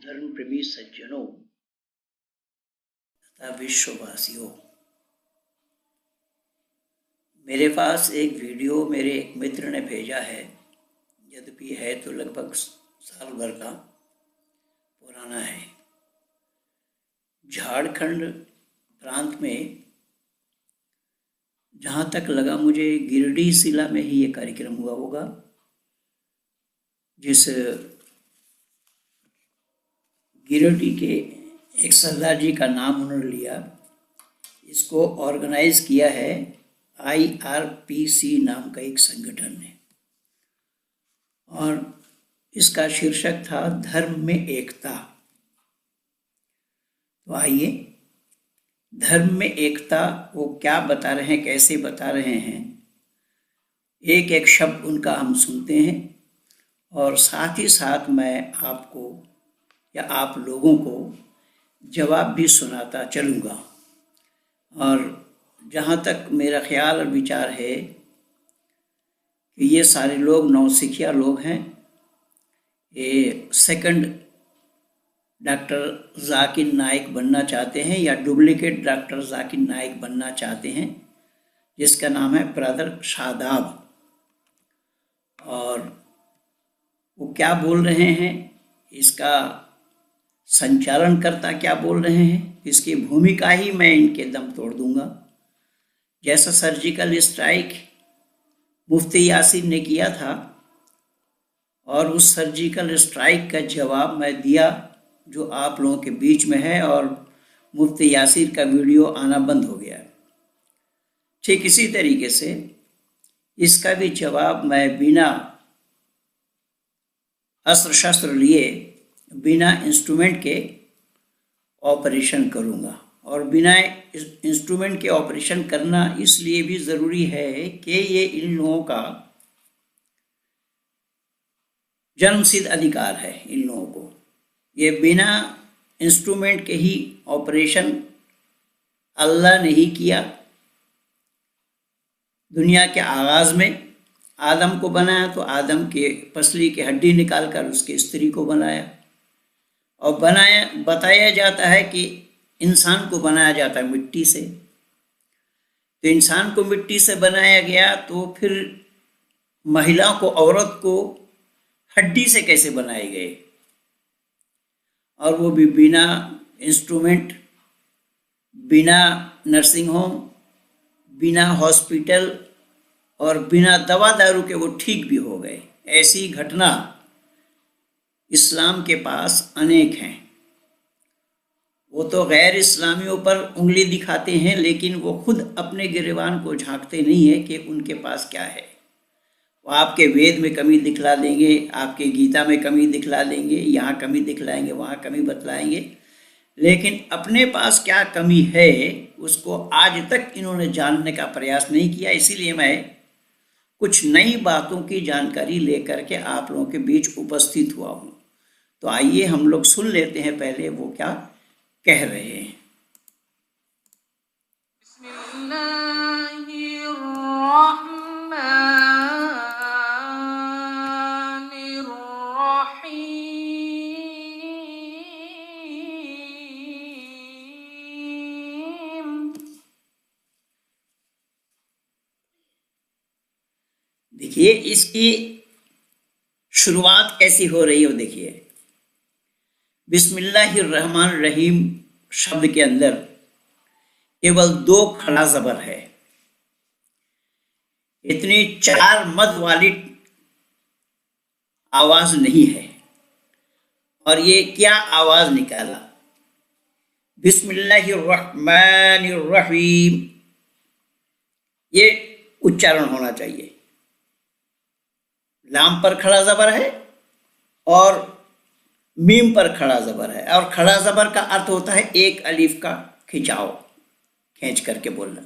धर्म प्रेमी सज्जनों तथा विश्ववासियों, मेरे पास एक वीडियो मेरे एक मित्र ने भेजा है। यद्यपि है तो लगभग साल भर का पुराना है। झारखंड प्रांत में, जहाँ तक लगा मुझे, गिरिडीह जिला में ही ये कार्यक्रम हुआ होगा, जिस गिरिडीह के एक सरदार जी का नाम उन्होंने लिया। इसको ऑर्गेनाइज किया है IRPC नाम का एक संगठन ने, और इसका शीर्षक था धर्म में एकता। तो आइए, धर्म में एकता वो क्या बता रहे हैं, कैसे बता रहे हैं, एक एक शब्द उनका हम सुनते हैं और साथ ही साथ मैं आपको या आप लोगों को जवाब भी सुनाता चलूँगा। और जहाँ तक मेरा ख्याल और विचार है कि ये सारे लोग नौसिखिया लोग हैं। ये सेकंड डॉक्टर जाकिर नाइक बनना चाहते हैं या डुप्लीकेट डॉक्टर जाकिर नाइक बनना चाहते हैं, जिसका नाम है ब्रदर शादाब। और वो क्या बोल रहे हैं, इसका संचालनकर्ता क्या बोल रहे हैं, इसकी भूमिका ही मैं इनके दम तोड़ दूंगा। जैसा सर्जिकल स्ट्राइक मुफ्ती यासीर ने किया था, और उस सर्जिकल स्ट्राइक का जवाब मैं दिया जो आप लोगों के बीच में है, और मुफ्ती यासीर का वीडियो आना बंद हो गया। ठीक इसी तरीके से इसका भी जवाब मैं बिना अस्त्र शस्त्र लिए, बिना इंस्ट्रूमेंट के ऑपरेशन करूँगा। और बिना इंस्ट्रूमेंट के ऑपरेशन करना इसलिए भी ज़रूरी है कि ये इन लोगों का जन्मसिद्ध अधिकार है। इन लोगों को ये बिना इंस्ट्रूमेंट के ही ऑपरेशन अल्लाह ने ही किया। दुनिया के आगाज़ में आदम को बनाया तो आदम के पसली की हड्डी निकालकर उसके स्त्री को बनाया, और बताया जाता है कि इंसान को बनाया जाता है मिट्टी से। तो इंसान को मिट्टी से बनाया गया, तो फिर महिला को, औरत को हड्डी से कैसे बनाए गए, और वो भी बिना इंस्ट्रूमेंट, बिना नर्सिंग होम, बिना हॉस्पिटल और बिना दवा दारू के वो ठीक भी हो गए। ऐसी घटना इस्लाम के पास अनेक हैं। वो तो गैर इस्लामियों पर उंगली दिखाते हैं, लेकिन वो खुद अपने गिरेबान को झांकते नहीं है कि उनके पास क्या है। वो आपके वेद में कमी दिखला देंगे, आपके गीता में कमी दिखला देंगे, यहाँ कमी दिखलाएंगे, वहाँ कमी बतलाएंगे, लेकिन अपने पास क्या कमी है उसको आज तक इन्होंने जानने का प्रयास नहीं किया। इसीलिए मैं कुछ नई बातों की जानकारी लेकर के आप लोगों के बीच उपस्थित हुआ हूँ। तो आइए हम लोग सुन लेते हैं पहले वो क्या कह रहे हैं। देखिए इसकी शुरुआत कैसी हो रही हो। देखिए, बिस्मिल्लाहिर्रहमानिर्रहीम शब्द के अंदर केवल 2 खड़ा ज़बर है। इतनी 4 मद वाली आवाज नहीं है। और ये क्या आवाज निकाला, बिस्मिल्लाहिर्रहमानिर्रहीम, ये उच्चारण होना चाहिए। लाम पर खड़ा ज़बर है और मीम पर खड़ा ज़बर है, और खड़ा ज़बर का अर्थ होता है एक अलीफ का खिंचाव, खींच करके बोलना।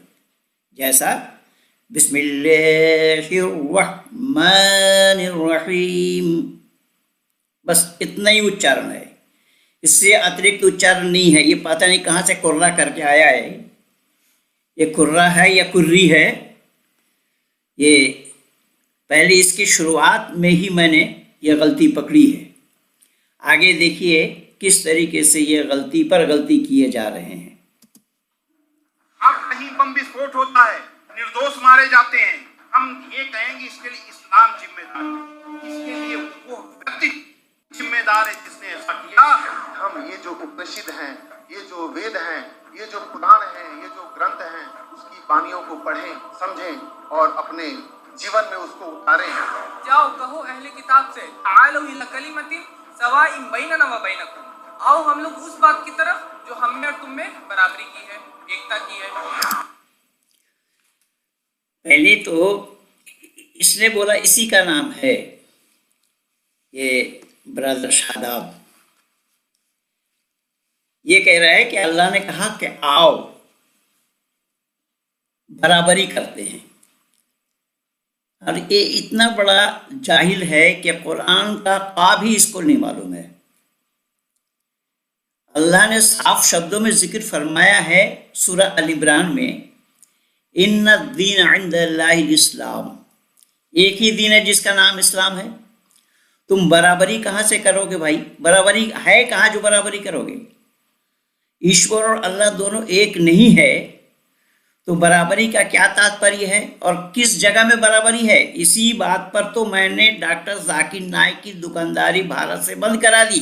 जैसा बिस्मिल्लाहिर्रहमानिर्रहीम, बस इतना ही उच्चारण है, इससे अतिरिक्त उच्चारण नहीं है। ये पता नहीं कहाँ से कुर्रा करके आया है, ये कुर्रा है या कुर्री है। ये पहले इसकी शुरुआत में ही मैंने ये गलती पकड़ी है। आगे देखिए, किस तरीके से ये गलती पर गलती किए जा रहे हैं। अब कहीं बम विस्फोट होता है, निर्दोष मारे जाते हैं, हम ये कहेंगे इसके लिए इस्लाम जिम्मेदार है, इसके लिए वो व्यक्ति जिम्मेदार है जिसने ऐसा किया। हम ये जो उपनिषद हैं, ये जो वेद हैं, ये जो कुरान हैं, ये जो ग्रंथ हैं, उसकी बानियों को पढ़ें, समझें और अपने जीवन में उसको उतारें। जाओ कहो अहले किताब से, ताअलू इला कलिमतिन सवाइन बैनना व बैनकुम, आओ हम लोग उस बात की तरफ जो हम में और तुम में बराबरी की है, एकता की है। पहले तो इसने बोला इसी का नाम है ये ब्रदर शादाब, ये कह रहा है कि अल्लाह ने कहा कि आओ बराबरी करते हैं। और ये इतना बड़ा जाहिल है कि कुरान का पा भी इसको नहीं मालूम है। अल्लाह ने साफ शब्दों में जिक्र फरमाया है सूरह अल इमरान में, इन्ना दीन इंदल्लाहिल इस्लाम, एक ही दीन है जिसका नाम इस्लाम है। तुम बराबरी कहाँ से करोगे भाई? बराबरी है कहाँ जो बराबरी करोगे? ईश्वर और अल्लाह दोनों एक नहीं है, तो बराबरी का क्या तात्पर्य है और किस जगह में बराबरी है? इसी बात पर तो मैंने डॉक्टर जाकिर नाइक की दुकानदारी भारत से बंद करा दी।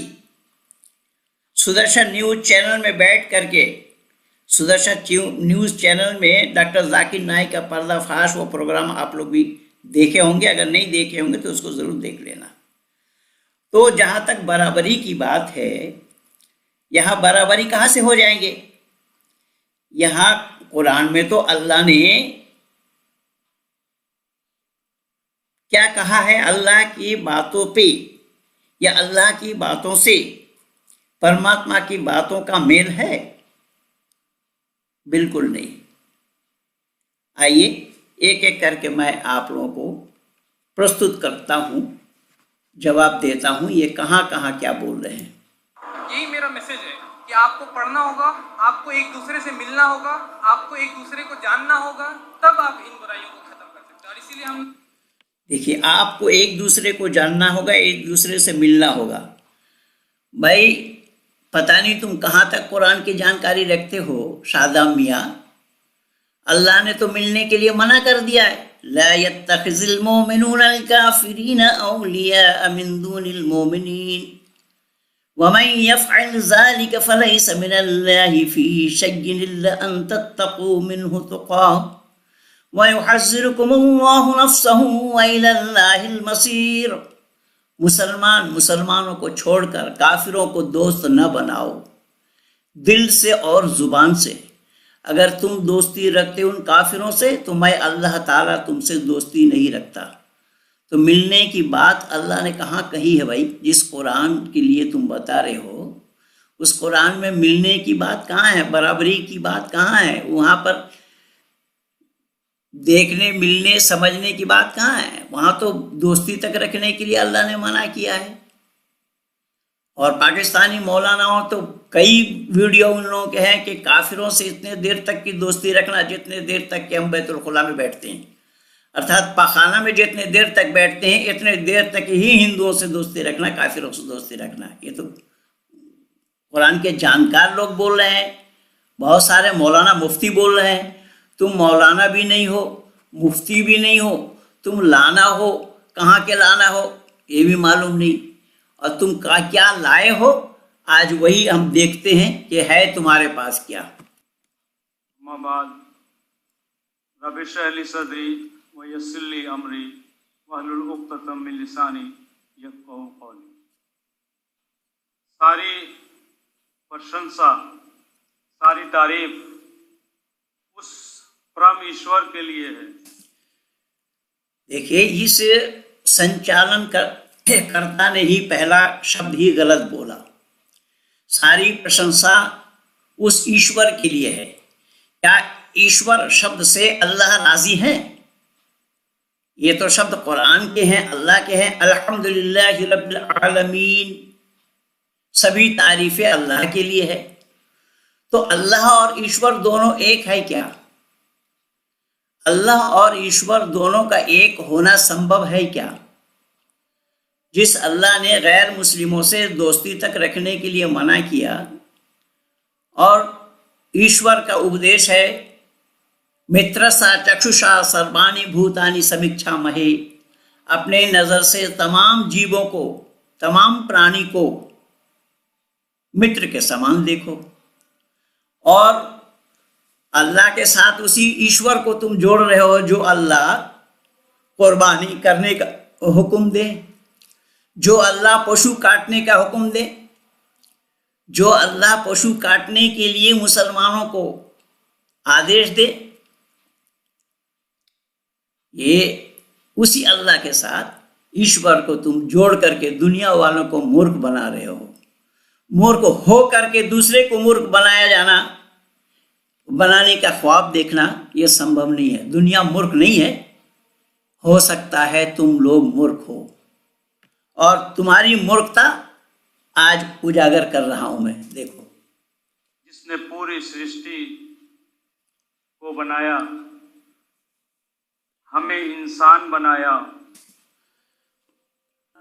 सुदर्शन न्यूज चैनल में बैठ करके, सुदर्शन न्यूज चैनल में डॉक्टर जाकिर नाइक का पर्दाफाश, वो प्रोग्राम आप लोग भी देखे होंगे, अगर नहीं देखे होंगे तो उसको ज़रूर देख लेना। तो जहाँ तक बराबरी की बात है, यहाँ बराबरी कहाँ से हो जाएंगे? यहाँ कुरान में तो अल्लाह ने क्या कहा है? अल्लाह की बातों पे या अल्लाह की बातों से परमात्मा की बातों का मेल है? बिल्कुल नहीं। आइए एक एक करके मैं आप लोगों को प्रस्तुत करता हूँ, जवाब देता हूँ ये कहाँ कहाँ क्या बोल रहे हैं। यही मेरा मैसेज है कि आपको पढ़ना होगा, आपको एक दूसरे से मिलना होगा, आपको एक दूसरे को जानना होगा, तब आप इन बुराइयों को खत्म कर सकते हैं। और इसीलिए हम देखिए, आपको एक दूसरे को जानना होगा, एक दूसरे से मिलना होगा। भाई पता नहीं तुम कहाँ तक कुरान की जानकारी रखते हो शादाब मियाँ। अल्लाह ने तो मिलने के लिए मना कर दिया है, ला यत्तखिज़िल मोमिनूनल काफिरीना औलिया मिन दूनिल मोमिनीन वमन यफ़अल ज़ालिका फ़लैसा मिनल्लाहि फ़ी शय्इन इल्ला अन तत्तक़ू मिन्हु तुक़ा व युहज़्ज़िरुकुमुल्लाहु नफ़्सहु व इलल्लाहिल मसीर। मुसलमानों को छोड़कर काफिरों को दोस्त न बनाओ, दिल से और ज़ुबान से। अगर तुम दोस्ती रखते उन काफिरों से तो मैं अल्लाह ताला तुमसे दोस्ती नहीं रखता। तो मिलने की बात अल्लाह ने कहाँ कही है भाई? जिस कुरान के लिए तुम बता रहे हो उस कुरान में मिलने की बात कहाँ है? बराबरी की बात कहाँ है? वहाँ पर देखने, मिलने, समझने की बात कहाँ है? वहाँ तो दोस्ती तक रखने के लिए अल्लाह ने मना किया है। और पाकिस्तानी मौलानाओं तो कई वीडियो उन लोगों के हैं कि काफिरों से इतने देर तक की दोस्ती रखना जितने देर तक कि हम बैतुल खुला में बैठते हैं, अर्थात पाखाना में जितने देर तक बैठते हैं इतने देर तक ही हिंदुओं से दोस्ती रखना, काफिरों से दोस्ती रखना। ये तो कुरान के जानकार लोग बोल रहे हैं, बहुत सारे मौलाना मुफ्ती बोल रहे हैं। तुम मौलाना भी नहीं हो, मुफ्ती भी नहीं हो, तुम लाना हो, कहाँ के लाना हो ये भी मालूम नहीं, और तुम क्या लाए हो आज वही हम देखते हैं कि है तुम्हारे पास क्या। मबाद रब्बि इश्रह ली सदरी व यस्सिर ली अमरी वहलुल उक़्दतम मिन लिसानी यफ़क़हू क़ौली। सारी प्रशंसा, सारी तारीफ उस परम ईश्वर के लिए है। देखिए, इस संचालन कर्ता ने ही पहला शब्द ही गलत बोला। सारी प्रशंसा उस ईश्वर के लिए है। क्या ईश्वर शब्द से अल्लाह राजी है? ये तो शब्द कुरान के हैं, अल्लाह के हैं। अल्हम्दुलिल्लाहि रब्बिल आलमीन, सभी तारीफें अल्लाह के लिए है। तो अल्लाह और ईश्वर दोनों एक है क्या? अल्लाह और ईश्वर दोनों का एक होना संभव है क्या? जिस अल्लाह ने गैर मुस्लिमों से दोस्ती तक रखने के लिए मना किया, और ईश्वर का उपदेश है मित्रसा चक्षुषा सर्वाणि भूतानि समीक्षा महे, अपने नज़र से तमाम जीवों को, तमाम प्राणी को मित्र के समान देखो, और अल्लाह के साथ उसी ईश्वर को तुम जोड़ रहे हो जो अल्लाह कुर्बानी करने का हुक्म दे, जो अल्लाह पशु काटने का हुक्म दे, जो अल्लाह पशु काटने के लिए मुसलमानों को आदेश दे, ये उसी अल्लाह के साथ ईश्वर को तुम जोड़ करके दुनिया वालों को मूर्ख बना रहे हो। मूर्ख हो करके दूसरे को मूर्ख बनाने का ख्वाब देखना यह संभव नहीं है। दुनिया मूर्ख नहीं है, हो सकता है तुम लोग मूर्ख हो, और तुम्हारी मूर्खता आज उजागर कर रहा हूं मैं। देखो, जिसने पूरी सृष्टि को बनाया, हमें इंसान बनाया।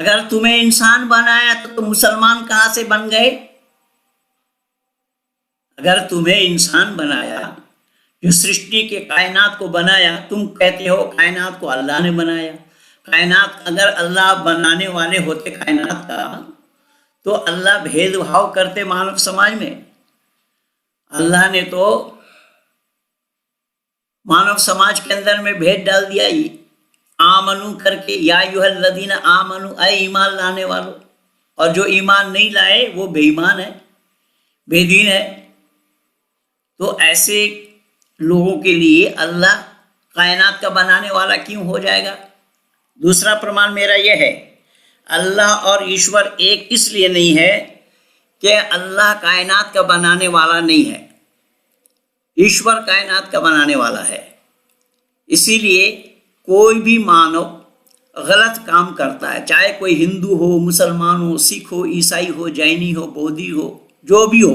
अगर तुम्हें इंसान बनाया तो मुसलमान कहां से बन गए? अगर तुम्हें इंसान बनाया, जो सृष्टि के कायनात को बनाया, तुम कहते हो कायनात को अल्लाह ने बनाया। कायनात, अगर अल्लाह बनाने वाले होते कायनात का, तो अल्लाह भेदभाव करते मानव समाज में? अल्लाह ने तो मानव समाज के अंदर में भेद डाल दिया ही, आमनु करके, या अय्युहल्लज़ीना आमनु, ऐ ईमान लाने वालों, और जो ईमान नहीं लाए वो बेईमान है, बेदीन है। तो ऐसे लोगों के लिए अल्लाह कायनात का बनाने वाला क्यों हो जाएगा? दूसरा प्रमाण मेरा यह है, अल्लाह और ईश्वर एक इसलिए नहीं है कि अल्लाह कायनात का बनाने वाला नहीं है, ईश्वर कायनात का बनाने वाला है। इसीलिए कोई भी मानव गलत काम करता है, चाहे कोई हिंदू हो, मुसलमान हो, सिख हो, ईसाई हो, जैनी हो, बौद्धि हो, जो भी हो,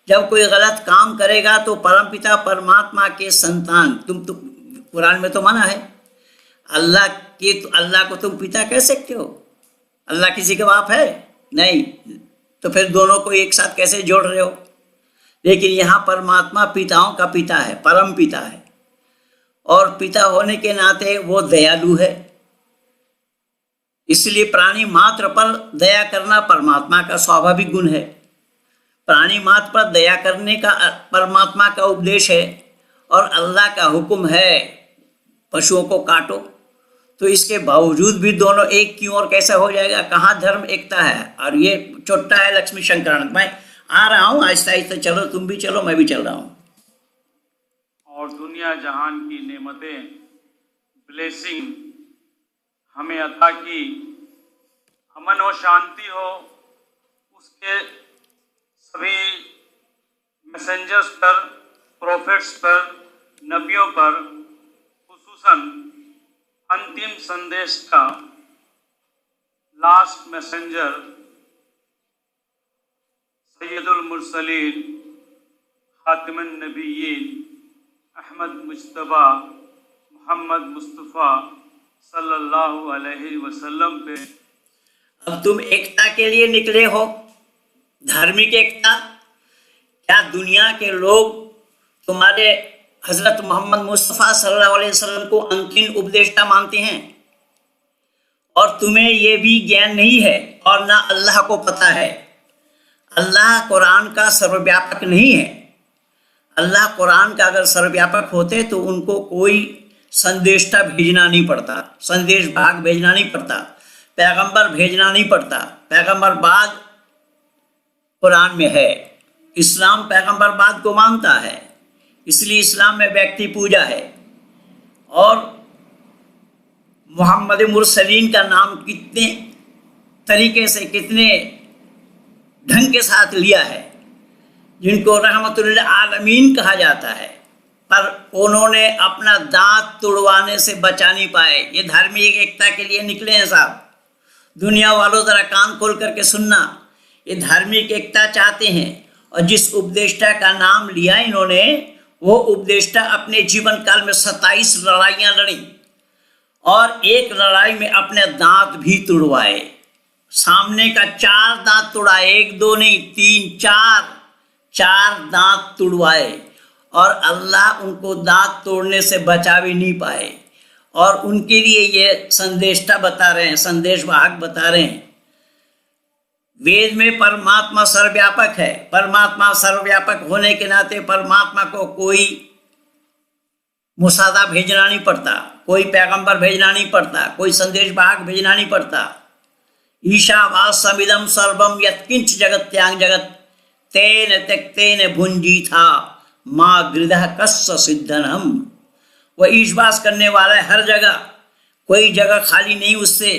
जब कोई गलत काम करेगा तो परमपिता परमात्मा के संतान, तुम तो कुरान में तो मना है, अल्लाह को तुम पिता कह सकते हो? अल्लाह किसी का बाप है? नहीं। तो फिर दोनों को एक साथ कैसे जोड़ रहे हो? लेकिन यहाँ परमात्मा पिताओं का पिता है, परम पिता है, और पिता होने के नाते वो दयालु है। इसलिए प्राणी मात्र पर दया करना परमात्मा का स्वाभाविक गुण है। प्राणी मात्र पर दया करने का परमात्मा का उपदेश है, और अल्लाह का हुक्म है पशुओं को काटो। तो इसके बावजूद भी दोनों एक क्यों और कैसा हो जाएगा? कहाँ धर्म एकता है? और ये छोटा है लक्ष्मी शंकरानंद। मैं आ रहा हूँ, आहिस्ता आहिस्ता चलो, तुम भी चलो, मैं भी चल रहा हूँ। और दुनिया जहान की नेमतें, ब्लेसिंग हमें अता की, अमन और शांति हो उसके सभी मैसेंजर्स पर, प्रोफेट्स पर, नबियों पर, खुसूसन अंतिम संदेश का लास्ट मैसेंजर सैयदुल मुरसलीन खातिमुन नबिय्यीन अहमद मुज्तबा मोहम्मद मुस्तफ़ा सल्लल्लाहु अलैहि वसल्लम पे। अब तुम एकता के लिए निकले हो, धार्मिक एकता। क्या दुनिया के लोग तुम्हारे हजरत मोहम्मद मुस्तफ़ा सल्लल्लाहु अलैहि वसल्लम को अंतिम उपदेष्टा मानते हैं? और तुम्हें ये भी ज्ञान नहीं है, और ना अल्लाह को पता है। अल्लाह कुरान का सर्वव्यापक नहीं है। अल्लाह कुरान का अगर सर्वव्यापक होते तो उनको कोई संदेष्टा भेजना नहीं पड़ता, संदेश भाग भेजना नहीं पड़ता, पैगंबर भेजना नहीं पड़ता। पैगंबर बाद कुरान में है। इस्लाम पैगंबर बाद को मानता है, इसलिए इस्लाम में व्यक्ति पूजा है। और मोहम्मद मुरसलीन का नाम कितने तरीके से, कितने ढंग के साथ लिया है, जिनको रहमतुल आलमीन कहा जाता है, पर उन्होंने अपना दांत तुड़वाने से बचा नहीं पाए। ये धार्मिक एकता के लिए निकले हैं साहब। दुनिया वालों जरा कान खोल करके सुनना, ये धार्मिक एकता चाहते हैं। और जिस उपदेष्टा का नाम लिया इन्होंने, वो उपदेष्टा अपने जीवन काल में 27 लड़ाइयाँ लड़ी, और एक लड़ाई में अपने दांत भी तुड़वाए। सामने का 4 दांत तोड़ा, 1 2 नहीं 3 4 दांत तुड़वाए, और अल्लाह उनको दांत तोड़ने से बचा भी नहीं पाए। और उनके लिए ये संदेष्टा बता रहे हैं, संदेशवाहक बता रहे हैं। वेद में परमात्मा सर्वव्यापक है। परमात्मा सर्वव्यापक होने के नाते परमात्मा को कोई मुसादा भेजना नहीं पड़ता, कोई पैगंबर भेजना नहीं पड़ता, कोई संदेशवाहक भेजना नहीं पड़ता। ईशावास्यमिदं सर्वं यत्किंच जगत्यां जगत् तेन त्यक्तेन भुंजी था माँ गृधः कस्य सिद्धनम। वह ईशवास करने वाला है हर जगह, कोई जगह खाली नहीं उससे।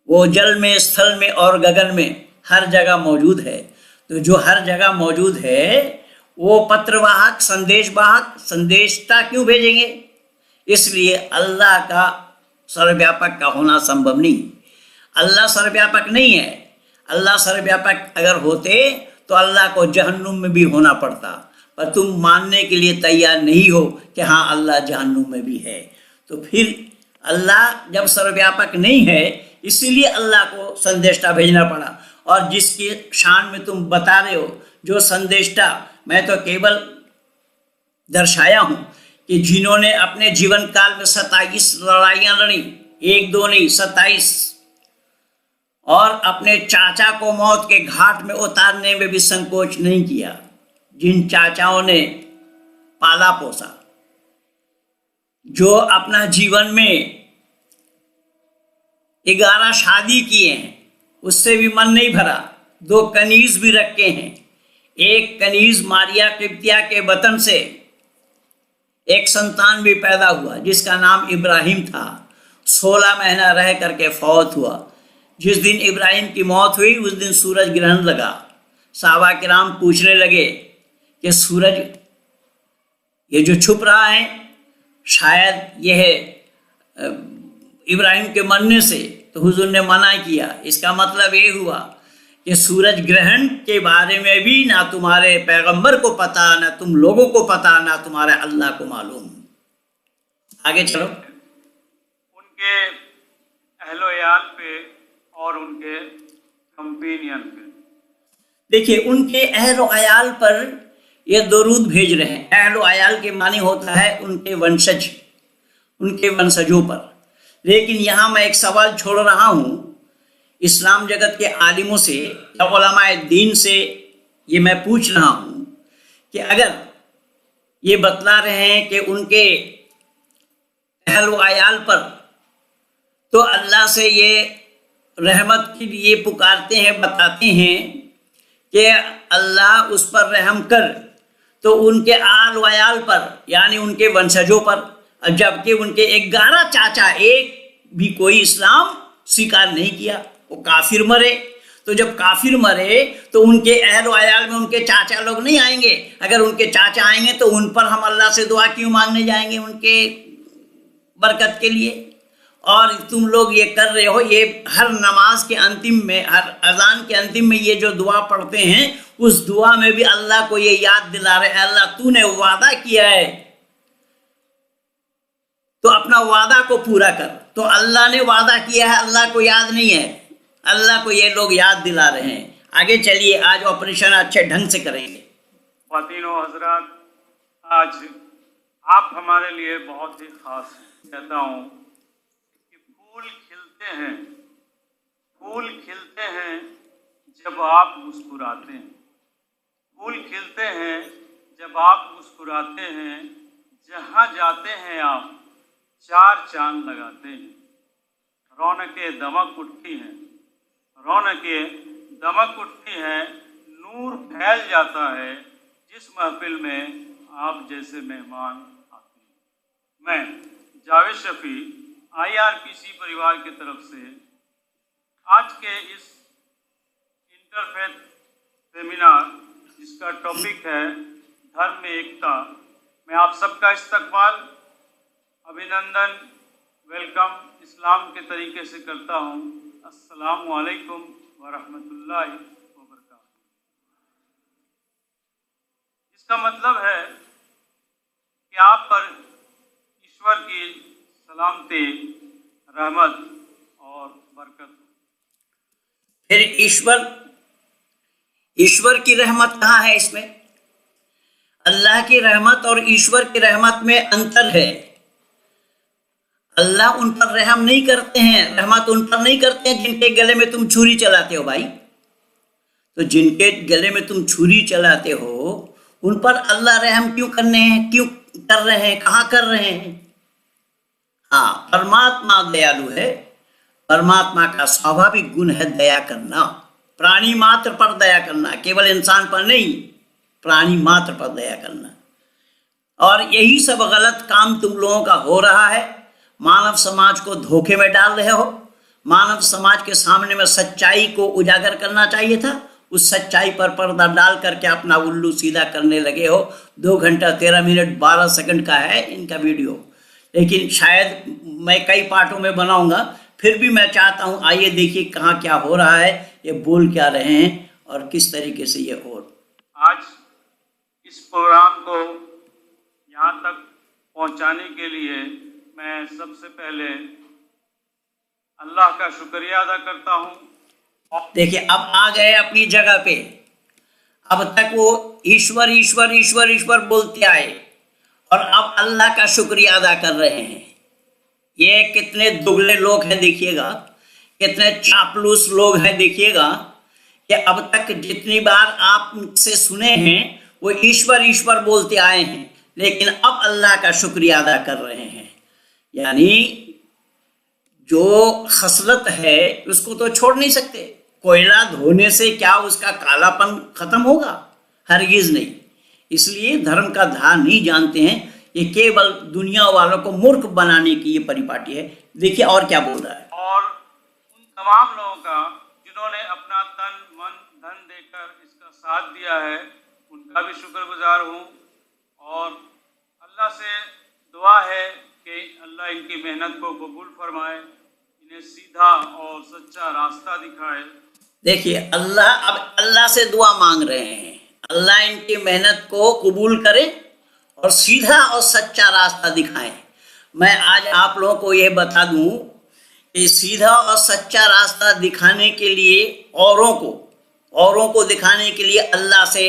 वो जल में, स्थल में और गगन में हर जगह मौजूद है। तो जो हर जगह मौजूद है वो पत्रवाहक, संदेशवाहक, संदेशता क्यों भेजेंगे? इसलिए अल्लाह का सर्वव्यापक का होना संभव नहीं। अल्लाह सर्वव्यापक नहीं है। अल्लाह सर्वव्यापक अगर होते तो अल्लाह को जहन्नुम में भी होना पड़ता, पर तुम मानने के लिए तैयार नहीं हो कि हाँ अल्लाह जहन्नुम में भी है। तो फिर अल्लाह जब सर्वव्यापक नहीं है, इसीलिए अल्लाह को संदेष्टा भेजना पड़ा। और जिसकी शान में तुम बता रहे हो, जो संदेष्टा, मैं तो केवल दर्शाया हूं कि जिन्होंने अपने जीवन काल में 27 लड़ाइयां लड़ी, 1 2 नहीं 27, और अपने चाचा को मौत के घाट में उतारने में भी संकोच नहीं किया। जिन चाचाओं ने पाला पोसा, जो अपना जीवन में 11 शादी किए हैं, उससे भी मन नहीं भरा, 2 कनीज भी रखे हैं। एक कनीज मारिया किब्तिया के वतन से एक संतान भी पैदा हुआ जिसका नाम इब्राहिम था। 16 महीना रह करके फौत हुआ। जिस दिन इब्राहिम की मौत हुई उस दिन सूरज ग्रहण लगा। साहबा किराम पूछने लगे कि सूरज ये जो छुप रहा है, शायद यह इब्राहिम के मरने से, तो हुजूर ने मना किया। इसका मतलब ये हुआ कि सूरज ग्रहण के बारे में भी ना तुम्हारे पैगंबर को पता, ना तुम लोगों को पता, ना तुम्हारे अल्लाह को मालूम। आगे चलो। उनके अहलो-ए-याल पे और उनके कंपेनियन पे, देखिए उनके अहलो-अयाल पर ये दरूद भेज रहे हैं। अहलो-अयाल के माने होता है उनके वंशज, उनके वंशजों पर। लेकिन यहाँ मैं एक सवाल छोड़ रहा हूँ इस्लाम जगत के आलिमों से, उलमाए दीन से, ये मैं पूछ रहा हूँ कि अगर ये बतला रहे हैं कि उनके अहलो-अयाल पर, तो अल्लाह से ये रहमत के लिए पुकारते हैं, बताते हैं कि अल्लाह उस पर रहम कर, तो उनके आल-वयाल पर यानी उनके वंशजों पर, जबकि उनके 11 चाचा, एक भी कोई इस्लाम स्वीकार नहीं किया, वो काफिर मरे। तो जब काफिर मरे तो उनके अहल-वयाल में उनके चाचा लोग नहीं आएंगे। अगर उनके चाचा आएंगे तो उन पर हम अल्लाह से दुआ क्यों मांगने जाएंगे उनके बरकत के लिए? और तुम लोग ये कर रहे हो, ये हर नमाज के अंतिम में, हर अजान के अंतिम में ये जो दुआ पढ़ते हैं, उस दुआ में भी अल्लाह को ये याद दिला रहे हैं, अल्लाह तूने वादा किया है तो अपना वादा को पूरा कर। तो अल्लाह ने वादा किया है, अल्लाह को याद नहीं है, अल्लाह को ये लोग याद दिला रहे हैं। आगे चलिए, आज ऑपरेशन अच्छे ढंग से करेंगे। ख्वातीनो हजरात, आज आप हमारे लिए बहुत ही खास हैं। कहता हूँ कि फूल खिलते हैं जब आप मुस्कुराते हैं। फूल खिलते हैं जब आप मुस्कुराते हैं। जहाँ जाते हैं आप 4 चांद लगाते हैं। रौनकें दमक उठती हैं, रौनकें दमक उठती हैं, नूर फैल जाता है जिस महफिल में आप जैसे मेहमान आते हैं। मैं जावेद शफी IRPC परिवार की तरफ से आज के इस इंटरफेथ सेमिनार, जिसका टॉपिक है धर्म में एकता, मैं आप सबका इस्तकबाल, अभिनंदन, वेलकम इस्लाम के तरीके से करता हूँ। अस्सलामु अलैकुम व रहमतुल्लाहि व बरकातहू। इसका मतलब है कि आप पर ईश्वर की सलामती, रहमत और बरकत। फिर ईश्वर की रहमत कहाँ है इसमें? अल्लाह की रहमत और ईश्वर की रहमत में अंतर है। अल्लाह उन पर रहम नहीं करते हैं, रहमत उन पर नहीं करते हैं जिनके गले में तुम छुरी चलाते हो भाई। तो जिनके गले में तुम छुरी चलाते हो उन पर अल्लाह रहम क्यों कर रहे हैं, कहाँ कर रहे हैं? हाँ, परमात्मा दयालु है। परमात्मा का स्वाभाविक गुण है दया करना, प्राणी मात्र पर दया करना, केवल इंसान पर नहीं, प्राणी मात्र पर दया करना। और यही सब गलत काम तुम लोगों का हो रहा है। मानव समाज को धोखे में डाल रहे हो। मानव समाज के सामने में सच्चाई को उजागर करना चाहिए था, उस सच्चाई पर पर्दा डाल करके अपना उल्लू सीधा करने लगे हो। 2 घंटा 13 मिनट 12 सेकंड का है इनका वीडियो, लेकिन शायद मैं कई पार्टों में बनाऊंगा। फिर भी मैं चाहता हूं, आइए देखिए कहाँ क्या हो रहा है, ये बोल क्या रहे हैं और किस तरीके से ये हो। आज इस प्रोग्राम को यहाँ तक पहुँचाने के लिए मैं सबसे पहले अल्लाह का शुक्रिया अदा करता हूँ। देखिए अब आ गए अपनी जगह पे। अब तक वो ईश्वर ईश्वर ईश्वर ईश्वर बोलते आए और अब अल्लाह का शुक्रिया अदा कर रहे हैं। ये कितने दुगले लोग हैं देखिएगा, कितने चापलूस लोग हैं देखिएगा कि अब तक जितनी बार आप मुझसे सुने हैं वो ईश्वर ईश्वर बोलते आए हैं, लेकिन अब अल्लाह का शुक्रिया अदा कर रहे हैं। यानी जो खसलत है उसको तो छोड़ नहीं सकते। कोयला धोने से क्या उसका कालापन खत्म होगा? हरगिज नहीं। इसलिए धर्म का धार नहीं जानते हैं। ये केवल दुनिया वालों को मूर्ख बनाने की ये परिपाटी है। देखिए और क्या बोल रहा है। और उन तमाम लोगों का जिन्होंने अपना तन मन धन देकर इसका साथ दिया है, उनका भी शुक्रगुजार हूँ। और अल्लाह से दुआ है कि अल्लाह इनकी मेहनत को कबूल फरमाए, इन्हें सीधा और सच्चा रास्ता दिखाए। देखिए अल्लाह से दुआ मांग रहे हैं, अल्लाह इनकी मेहनत को कबूल करे और सीधा और सच्चा रास्ता दिखाएं। मैं आज आप लोगों को यह बता दूं कि सीधा और सच्चा रास्ता दिखाने के लिए औरों को दिखाने के लिए अल्लाह से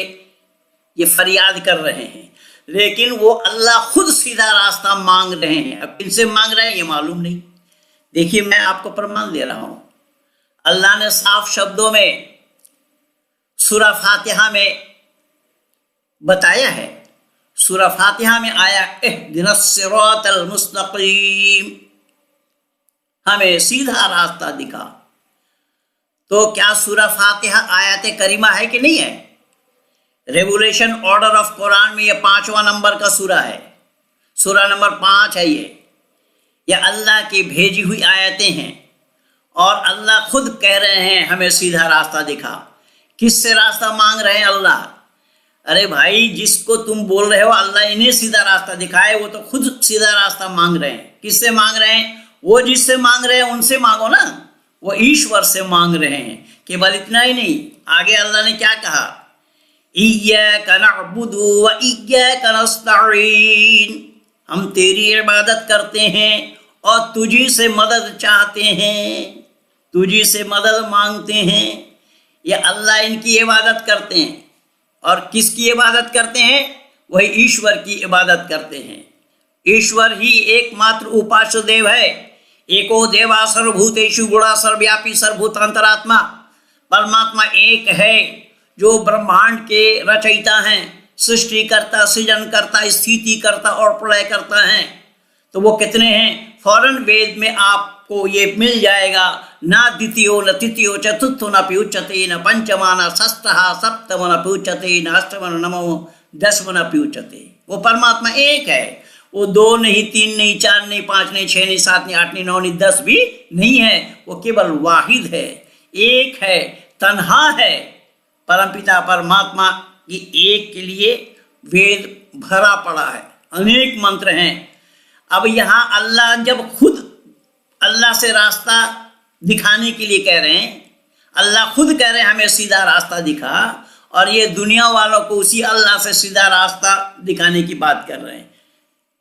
ये फरियाद कर रहे हैं, लेकिन वो अल्लाह खुद सीधा रास्ता मांग रहे हैं। अब किनसे मांग रहे हैं ये मालूम नहीं। देखिए मैं आपको प्रमाण दे रहा हूं। अल्लाह ने साफ शब्दों में सूरह फातिहा में बताया है। सूरह फातिहा में आया इहदिनस सिरातल मुस्तकीम, हमें सीधा रास्ता दिखा। तो क्या सूरह फातिहा आयत करीमा है कि नहीं है? रेगुलेशन ऑर्डर ऑफ कुरान में ये 5वां नंबर का सूरा है, सूरा नंबर 5 है ये अल्लाह की भेजी हुई आयतें हैं। और अल्लाह खुद कह रहे हैं हमें सीधा रास्ता दिखा। किससे रास्ता मांग रहे हैं अल्लाह? अरे भाई, जिसको तुम बोल रहे हो अल्लाह इन्हें सीधा रास्ता दिखाए, वो तो खुद सीधा रास्ता मांग रहे हैं। किससे मांग रहे हैं? वो जिससे मांग रहे हैं उनसे मांगो ना, वो ईश्वर से मांग रहे हैं। केवल इतना ही नहीं, आगे अल्लाह ने क्या कहा? इय्याका नअबुदु व इय्याका नस्तईन, हम तेरी इबादत करते हैं और तुझी से मदद चाहते हैं, तुझी से मदद मांगते हैं। ये अल्लाह इनकी इबादत करते हैं। और किसकी इबादत करते हैं? वही ईश्वर की इबादत करते हैं। ईश्वर ही एकमात्र उपास्य देव है। एको देवा सर्वभूतेषु गुणा सर्वव्यापी सर्वभूतांतरात्मा। परमात्मा एक है जो ब्रह्मांड के रचयिता हैं, सृष्टिकर्ता, सृजनकर्ता, स्थितिकर्ता और प्रलयकर्ता हैं। तो वो कितने हैं? फौरन वेद में आपको ये मिल जाएगा। ना द्वितीयो न तृतीयो चतुर्थो न प्युच्यते न पंचमा न षष्ठः सप्तम न प्युच्यते न अष्टम न नवमो दसम न प्युच्यते। वो परमात्मा एक है। वो 2 नहीं, 3 नहीं, 4 नहीं, 5 नहीं, 6 नहीं, 7 नहीं, 8 नहीं, 9 नहीं, 10 भी नहीं है। वो केवल वाहिद है, एक है, तन्हा है। परमपिता परमात्मा की एक के लिए वेद भरा पड़ा है, अनेक मंत्र हैं। अब यहाँ अल्लाह जब खुद अल्लाह से रास्ता दिखाने के लिए कह रहे हैं, अल्लाह खुद कह रहे हैं हमें सीधा रास्ता दिखा, और ये दुनिया वालों को उसी अल्लाह से सीधा रास्ता दिखाने की बात कर रहे हैं।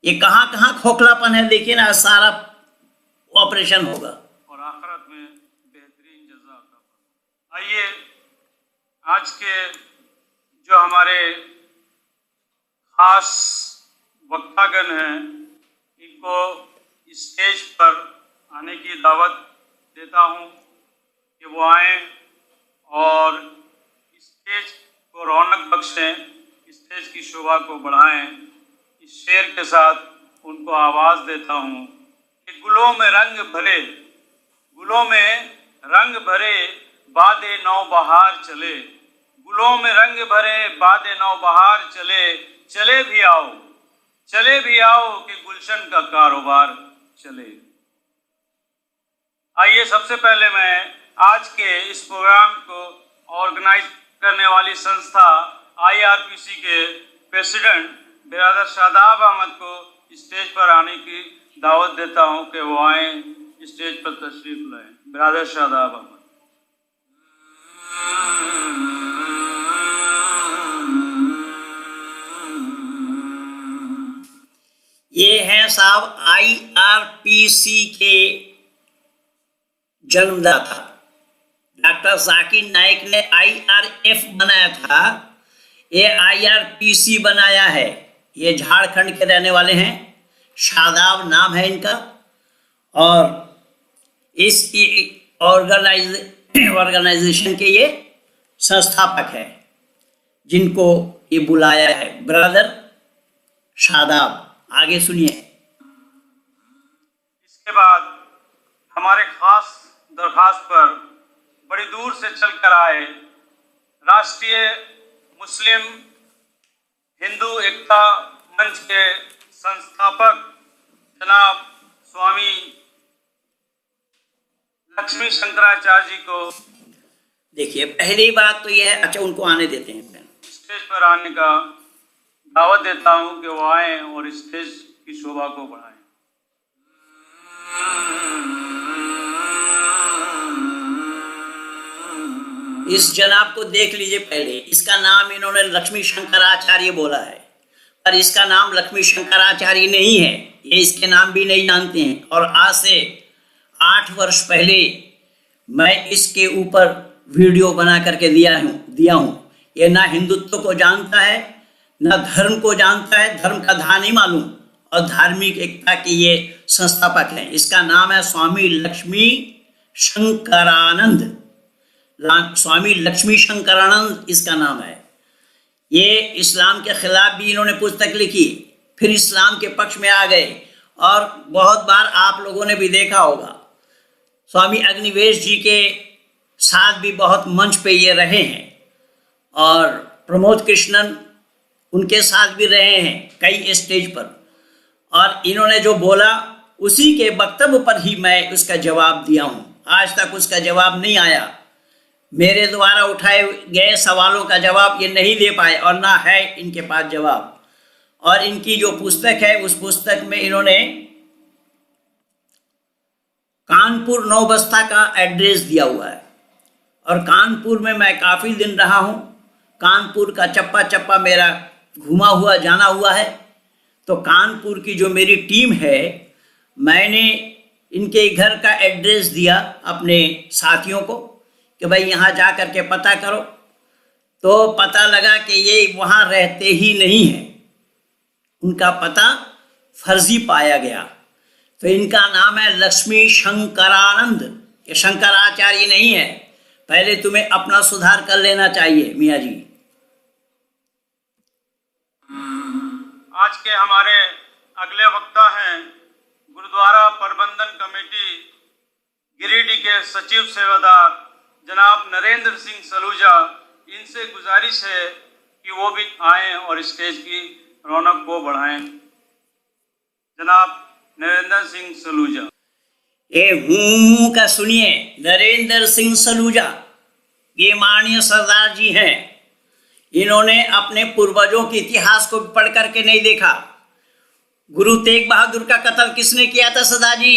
ये कहाँ कहाँ खोखलापन है देखिए ना, सारा ऑपरेशन होगा। और आखिरत में बेहतरीन जज़ा अता फरमाए। आइए आज के जो हमारे खास वक्तागण हैं इनको स्टेज पर आने की दावत देता हूं कि वो आएं और स्टेज को रौनक बख्शें, स्टेज की शोभा को बढ़ाएं। इस शेर के साथ उनको आवाज़ देता हूं कि गुलों में रंग भरे बादे नौ बहार चले, गुलों में रंग भरे बादे नौ बहार चले, चले भी आओ कि गुलशन का कारोबार चले। आइए सबसे पहले मैं आज के इस प्रोग्राम को ऑर्गेनाइज करने वाली संस्था IRPC के प्रेसिडेंट बिरादर शादाब अहमद को स्टेज पर आने की दावत देता हूं कि वो आए स्टेज पर तशरीफ लाएं। बिरादर शादाब अहमद। ये हैं साहब IRPC के जन्मदाता। डॉक्टर जाकिर नाइक ने IRF बनाया था, ये IRPC बनाया है। ये झारखंड के रहने वाले हैं, शादाब नाम है इनका, और इस ऑर्गेनाइजेशन के ये संस्थापक है जिनको ये बुलाया है। ब्रदर शादाब, आगे सुनिए। इसके बाद हमारे खास दरखास्त पर बड़ी दूर से चलकर आए राष्ट्रीय मुस्लिम हिंदू एकता मंच के संस्थापक जनाब स्वामी लक्ष्मी शंकराचार्य जी को देखिए, पहली बात तो यह है, अच्छा उनको आने देते हैं, स्टेज पर आने का दावत देता हूं कि वो आए और स्टेज की शोभा को बढ़ाएं। इस जनाब को देख लीजिए। पहले इसका नाम इन्होंने लक्ष्मी शंकराचार्य बोला है, पर इसका नाम लक्ष्मी शंकराचार्य नहीं है, ये इसके नाम भी नहीं जानते हैं। और आज से 8 वर्ष पहले मैं इसके ऊपर वीडियो बना करके दिया हूँ। ये ना हिंदुत्व को जानता है, ना धर्म को जानता है, धर्म का धा नहीं मालूम, और धार्मिक एकता के ये संस्थापक हैं। इसका नाम है स्वामी लक्ष्मी शंकरानंद। स्वामी लक्ष्मी शंकरानंद इसका नाम है। ये इस्लाम के खिलाफ भी इन्होंने पुस्तक लिखी, फिर इस्लाम के पक्ष में आ गए, और बहुत बार आप लोगों ने भी देखा होगा स्वामी अग्निवेश जी के साथ भी बहुत मंच पे ये रहे हैं, और प्रमोद कृष्णन उनके साथ भी रहे हैं कई स्टेज पर। और इन्होंने जो बोला उसी के वक्तव्य पर ही मैं उसका जवाब दिया हूँ। आज तक उसका जवाब नहीं आया। मेरे द्वारा उठाए गए सवालों का जवाब ये नहीं दे पाए, और ना है इनके पास जवाब। और इनकी जो पुस्तक है उस पुस्तक में इन्होंने कानपुर नौबस्ता का एड्रेस दिया हुआ है, और कानपुर में मैं काफ़ी दिन रहा हूँ। कानपुर का चप्पा चप्पा मेरा घुमा हुआ जाना हुआ है। तो कानपुर की जो मेरी टीम है, मैंने इनके घर का एड्रेस दिया अपने साथियों को कि भाई यहाँ जा कर के पता करो। तो पता लगा कि ये वहाँ रहते ही नहीं हैं, उनका पता फर्जी पाया गया। तो इनका नाम है लक्ष्मी शंकरानंद, ये शंकराचार्य नहीं है। पहले तुम्हें अपना सुधार कर लेना चाहिए मियाँ जी। आज के हमारे अगले वक्ता हैं गुरुद्वारा प्रबंधन कमेटी गिरिडीह के सचिव सेवादार जनाब नरेंद्र सिंह सलूजा। इनसे गुजारिश है कि वो भी आएं और स्टेज की रौनक को बढ़ाएं। जनाब नरेंद्र सिंह सलूजा। ये हूँ का सुनिए, नरेंद्र सिंह सलूजा ये माननीय सरदार जी हैं। इन्होंने अपने पूर्वजों के इतिहास को पढ़ करके नहीं देखा। गुरु तेग बहादुर का कत्ल किसने किया था सरदार जी?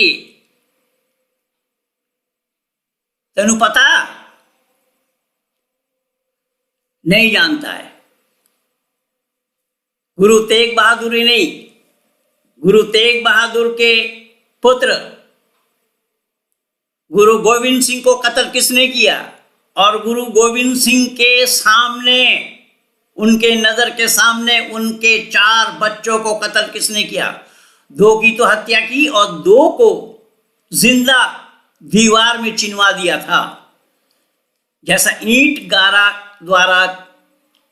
तेनू पता? नहीं जानता है। गुरु तेग बहादुर ही नहीं, गुरु तेग बहादुर के पुत्र गुरु गोविंद सिंह को कत्ल किसने किया? और गुरु गोविंद सिंह के सामने, उनके नजर के सामने उनके 4 बच्चों को कत्ल किसने किया? 2 की तो हत्या की और 2 को जिंदा दीवार में चिनवा दिया था। जैसा ईंट गारा द्वारा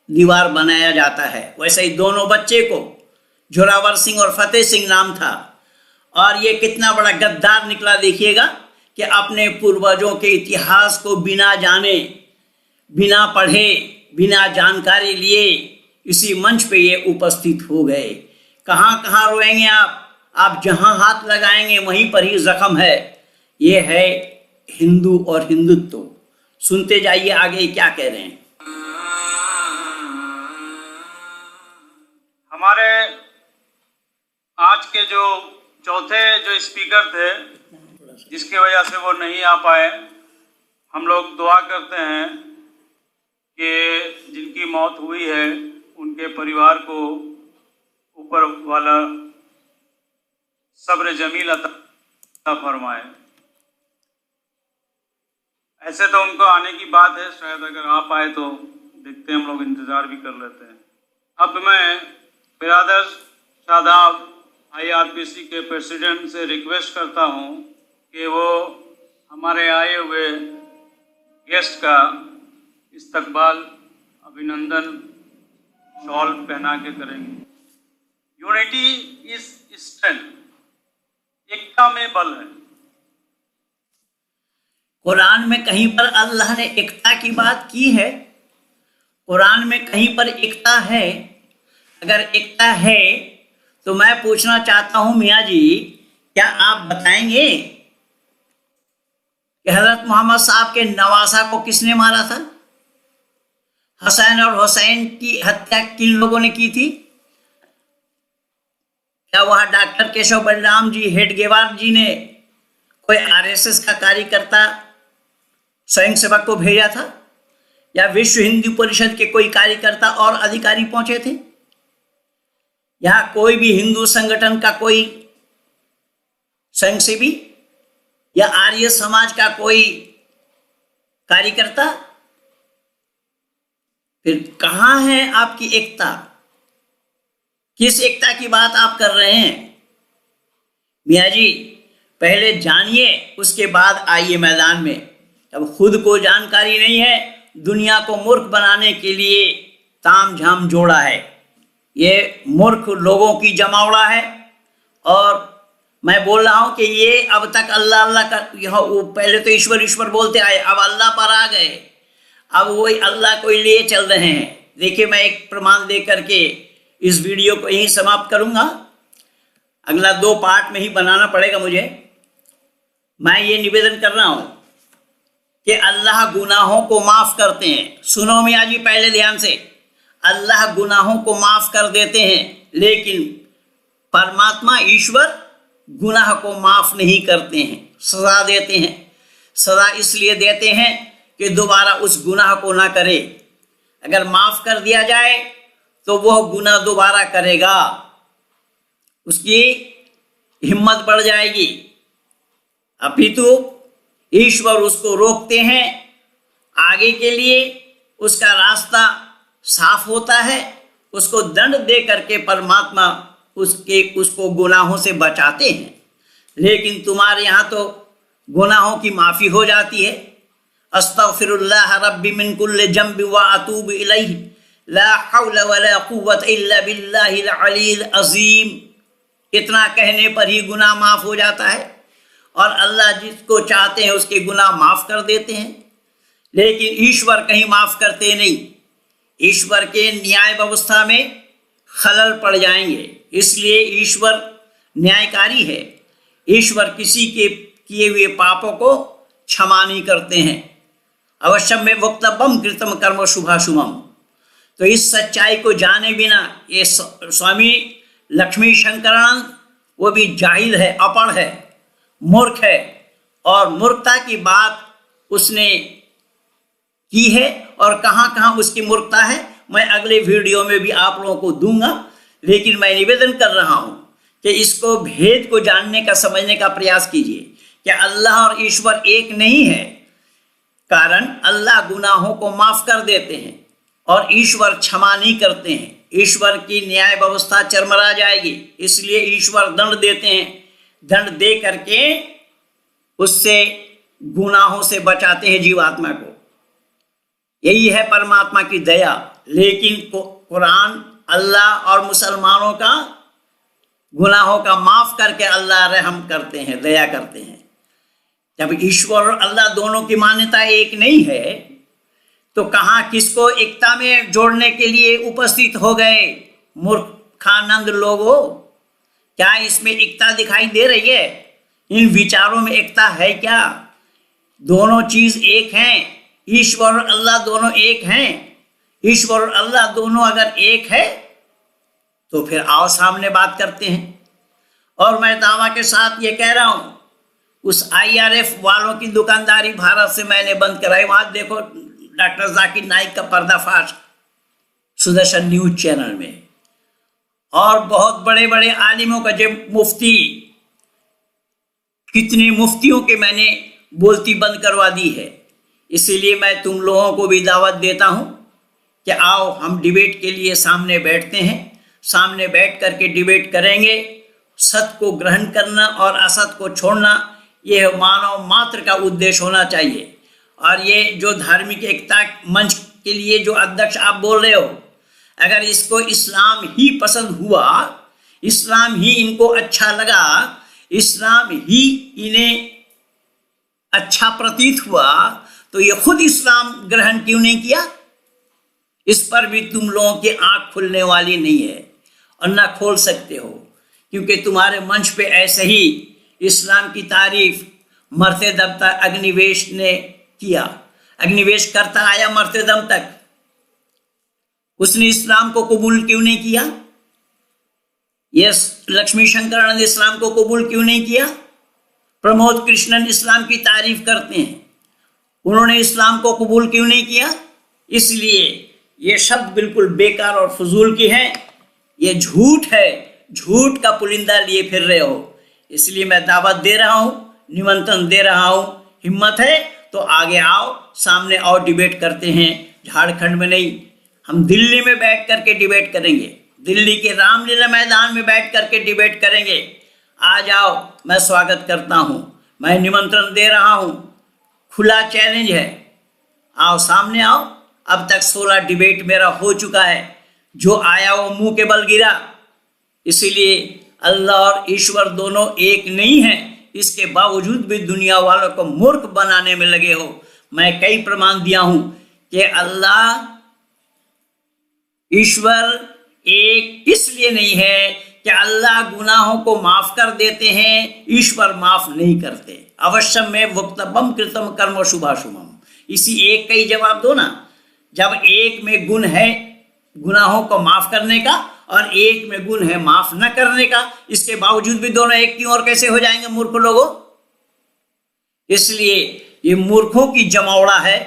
दीवार बनाया जाता है, वैसे ही दोनों बच्चे को, जोरावर सिंह और फतेह सिंह नाम था। और ये कितना बड़ा गद्दार निकला देखिएगा कि अपने पूर्वजों के इतिहास को बिना जाने, बिना पढ़े, बिना जानकारी लिए इसी मंच पे ये उपस्थित हो गए। कहाँ कहाँ रोएंगे आप जहां हाथ लगाएंगे वहीं पर ही जख्म है। ये है हिंदू और हिंदुत्व। सुनते जाइए आगे क्या कह रहे हैं। हमारे आज के जो चौथे जो स्पीकर थे, जिसकी वजह से वो नहीं आ पाए, हम लोग दुआ करते हैं कि जिनकी मौत हुई है उनके परिवार को ऊपर वाला सब्र जमील अता फरमाए। ऐसे तो उनको आने की बात है, शायद अगर आ पाए तो देखते हैं, हम लोग इंतज़ार भी कर लेते हैं। अब मैं बिरादर शादाब IRPC के प्रेसिडेंट से रिक्वेस्ट करता हूं कि वो हमारे आए हुए गेस्ट का इस्तकबाल, अभिनंदन शॉल पहना के करेंगे। यूनिटी इज स्ट्रेंथ, एकता में बल है। कुरान में कहीं पर अल्लाह ने एकता की बात की है? कुरान में कहीं पर एकता है? अगर एकता है तो मैं पूछना चाहता हूं मियाँ जी, क्या आप बताएंगे कि हजरत मोहम्मद साहब के नवासा को किसने मारा था? हसैन और हुसैन की हत्या किन लोगों ने की थी? क्या वह डॉक्टर केशव बलराम जी हेडगेवार जी ने कोई RSS का कार्यकर्ता स्वयं सेवक को भेजा था? या विश्व हिंदू परिषद के कोई कार्यकर्ता और अधिकारी पहुंचे थे? या कोई भी हिंदू संगठन का कोई स्वयंसेवी या आर्य समाज का कोई कार्यकर्ता? फिर कहां है आपकी एकता? किस एकता की बात आप कर रहे हैं? मियाँ जी पहले जानिए, उसके बाद आइए मैदान में। अब खुद को जानकारी नहीं है, दुनिया को मूर्ख बनाने के लिए ताम झाम जोड़ा है। ये मूर्ख लोगों की जमावड़ा है। और मैं बोल रहा हूं कि ये अब तक अल्लाह अल्लाह का, यहाँ पहले तो ईश्वर ईश्वर बोलते आए, अब अल्लाह पर आ गए, अब वही अल्लाह को लिए चल रहे हैं। देखिए मैं एक प्रमाण दे करके इस वीडियो को यहीं समाप्त करूंगा। अगला 2 पार्ट में ही बनाना पड़ेगा मुझे। मैं ये निवेदन कर रहा हूं कि अल्लाह गुनाहों को माफ करते हैं। सुनो मियाँ जी पहले ध्यान से, अल्लाह गुनाहों को माफ कर देते हैं, लेकिन परमात्मा ईश्वर गुनाह को माफ नहीं करते हैं, सजा देते हैं। सजा इसलिए देते हैं कि दोबारा उस गुनाह को ना करे। अगर माफ कर दिया जाए तो वह गुनाह दोबारा करेगा, उसकी हिम्मत बढ़ जाएगी। अपितु ईश्वर उसको रोकते हैं आगे के लिए, उसका रास्ता साफ होता है, उसको दंड दे करके परमात्मा उसको गुनाहों से बचाते हैं। लेकिन तुम्हारे यहाँ तो गुनाहों की माफ़ी हो जाती है। अस्तगफिरुल्लाह रब्बी मिन कुल्लि जंबि व अतूबु इलैहि ला हौला वला कुव्वता इल्ला बिल्लाहिल अलील अज़ीम। इतना कहने पर ही गुनाह माफ़ हो जाता है और अल्लाह जिसको चाहते हैं उसके गुनाह माफ़ कर देते हैं। लेकिन ईश्वर कहीं माफ़ करते नहीं। ईश्वर के न्याय व्यवस्था में खलल पड़ जाएंगे, इसलिए ईश्वर न्यायकारी है। ईश्वर किसी के किए हुए पापों को क्षमा नहीं करते हैं। अवश्यम में वक्तव्यम कृतम कर्म शुभाशुभम। तो इस सच्चाई को जाने बिना ये स्वामी लक्ष्मी शंकरानंद वो भी जाहिल है, अपढ़ है, मूर्ख है, और मूर्खता की बात उसने की है। और कहाँ कहाँ उसकी मूर्खता है मैं अगले वीडियो में भी आप लोगों को दूंगा। लेकिन मैं निवेदन कर रहा हूँ कि इसको भेद को जानने का, समझने का प्रयास कीजिए कि अल्लाह और ईश्वर एक नहीं है। कारण अल्लाह गुनाहों को माफ कर देते हैं और ईश्वर क्षमा नहीं करते हैं। ईश्वर की न्याय व्यवस्था चरमरा जाएगी, इसलिए ईश्वर दंड देते हैं। दंड दे करके उससे गुनाहों से बचाते हैं जीवात्मा को। यही है परमात्मा की दया। लेकिन कुरान अल्लाह और मुसलमानों का गुनाहों का माफ करके अल्लाह रहम करते हैं, दया करते हैं। जब ईश्वर और अल्लाह दोनों की मान्यता एक नहीं है तो कहाँ किसको एकता में जोड़ने के लिए उपस्थित हो गए मूर्खानंद लोगों? क्या इसमें एकता दिखाई दे रही है? इन विचारों में एकता है क्या? दोनों चीज एक हैं। ईश्वर और अल्लाह दोनों एक हैं। ईश्वर और अल्लाह दोनों अगर एक है तो फिर आओ सामने बात करते हैं। और मैं दावा के साथ ये कह रहा हूं, उस IRF वालों की दुकानदारी भारत से मैंने बंद कराई। वहां देखो डॉक्टर जाकिर नाइक का पर्दाफाश सुदर्शन न्यूज चैनल में, और बहुत बड़े बड़े आलिमों का, जब मुफ्ती, कितने मुफ्तियों के मैंने बोलती बंद करवा दी है। इसीलिए मैं तुम लोगों को भी दावत देता हूं कि आओ हम डिबेट के लिए सामने बैठते हैं। सामने बैठ करके डिबेट करेंगे। सत्य को ग्रहण करना और असत्य को छोड़ना, यह मानव मात्र का उद्देश्य होना चाहिए। और ये जो धार्मिक एकता मंच के लिए जो अध्यक्ष आप बोल रहे हो, अगर इसको इस्लाम ही पसंद हुआ, इस्लाम ही इनको अच्छा लगा, इस्लाम ही इन्हें अच्छा प्रतीत हुआ, तो ये खुद इस्लाम ग्रहण क्यों नहीं किया? इस पर भी तुम लोगों की आंख खुलने वाली नहीं है और ना खोल सकते हो, क्योंकि तुम्हारे मंच पे ऐसे ही इस्लाम की तारीफ मरते दम तक अग्निवेश ने किया। अग्निवेश करता आया मरते दम तक। उसने इस्लाम को कबूल क्यों नहीं किया? यस, लक्ष्मी शंकरानंद इस्लाम को कबूल क्यों नहीं किया? प्रमोद कृष्णन इस्लाम की तारीफ करते हैं, उन्होंने इस्लाम को कबूल क्यों नहीं किया? इसलिए ये शब्द बिल्कुल बेकार और फजूल की हैं। ये झूठ है, झूठ का पुलिंदा लिए फिर रहे हो। इसलिए मैं दावत दे रहा हूं, निमंत्रण दे रहा हूं, हिम्मत है तो आगे आओ, सामने आओ, डिबेट करते हैं। झारखंड में नहीं, हम दिल्ली में बैठ करके डिबेट करेंगे। दिल्ली के रामलीला मैदान में बैठ करके डिबेट करेंगे। आ जाओ, मैं स्वागत करता हूं, मैं निमंत्रण दे रहा हूं। खुला चैलेंज है, आओ, सामने आओ। अब तक 16 डिबेट मेरा हो चुका है, जो आया वो मुंह के बल गिरा। इसीलिए अल्लाह और ईश्वर दोनों एक नहीं है, इसके बावजूद भी दुनिया वालों को मूर्ख बनाने में लगे हो। मैं कई प्रमाण दिया हूं कि अल्लाह ईश्वर एक इसलिए नहीं है कि अल्लाह गुनाहों को माफ कर देते हैं, ईश्वर माफ नहीं करते। अवश्यम में वक्तव्यम कृतम कर्म शुभाशुभम, इसी एक का ही जवाब दो ना। जब एक में गुण है गुनाहों को माफ करने का और एक में गुण है माफ न करने का, इसके बावजूद भी दोनों एक क्यों और कैसे हो जाएंगे मूर्ख लोगों? इसलिए ये मूर्खों की जमावड़ा है,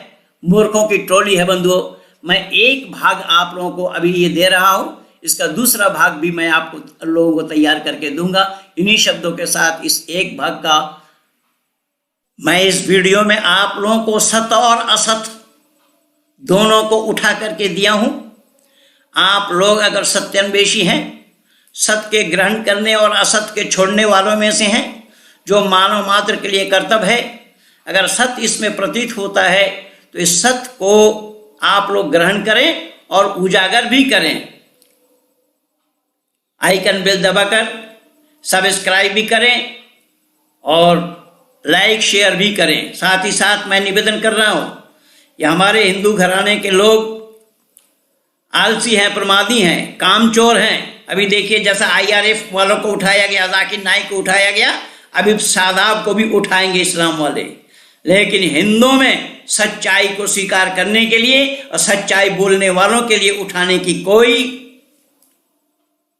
मूर्खों की टोली है बंधुओं। मैं एक भाग आप लोगों को अभी ये दे रहा हूं, इसका दूसरा भाग भी मैं आपको लोगों को तैयार करके दूंगा। इन्हीं शब्दों के साथ इस एक भाग का मैं इस वीडियो में आप लोगों को सत्य और असत्य दोनों को उठा करके दिया हूं। आप लोग अगर सत्यान्वेषी हैं, सत्य के ग्रहण करने और असत्य के छोड़ने वालों में से हैं, जो मानव मात्र के लिए कर्तव्य है, अगर सत्य इसमें प्रतीत होता है तो इस सत्य को आप लोग ग्रहण करें और उजागर भी करें। आइकन बेल दबाकर सब्सक्राइब भी करें और लाइक शेयर भी करें। साथ ही साथ मैं निवेदन कर रहा हूं, ये हमारे हिंदू घराने के लोग आलसी हैं, प्रमादी हैं, कामचोर हैं। अभी देखिए जैसा IRF वालों को उठाया गया, जाकिर नाइक को उठाया गया, अभी शादाब को भी उठाएंगे इस्लाम वाले। लेकिन हिंदुओं में सच्चाई को स्वीकार करने के लिए और सच्चाई बोलने वालों के लिए उठाने की कोई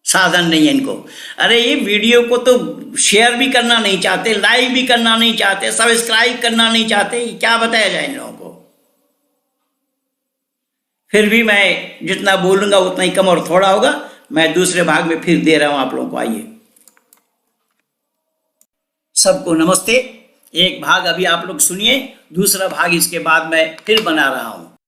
साधन नहीं है इनको। अरे ये वीडियो को तो शेयर भी करना नहीं चाहते, लाइक भी करना नहीं चाहते, सब्सक्राइब करना नहीं चाहते, क्या बताया जाए इन लोगों को? फिर भी मैं जितना बोलूंगा उतना ही कम और थोड़ा होगा। मैं दूसरे भाग में फिर दे रहा हूं आप लोगों को। आइए, सबको नमस्ते। एक भाग अभी आप लोग सुनिए, दूसरा भाग इसके बाद मैं फिर बना रहा हूँ।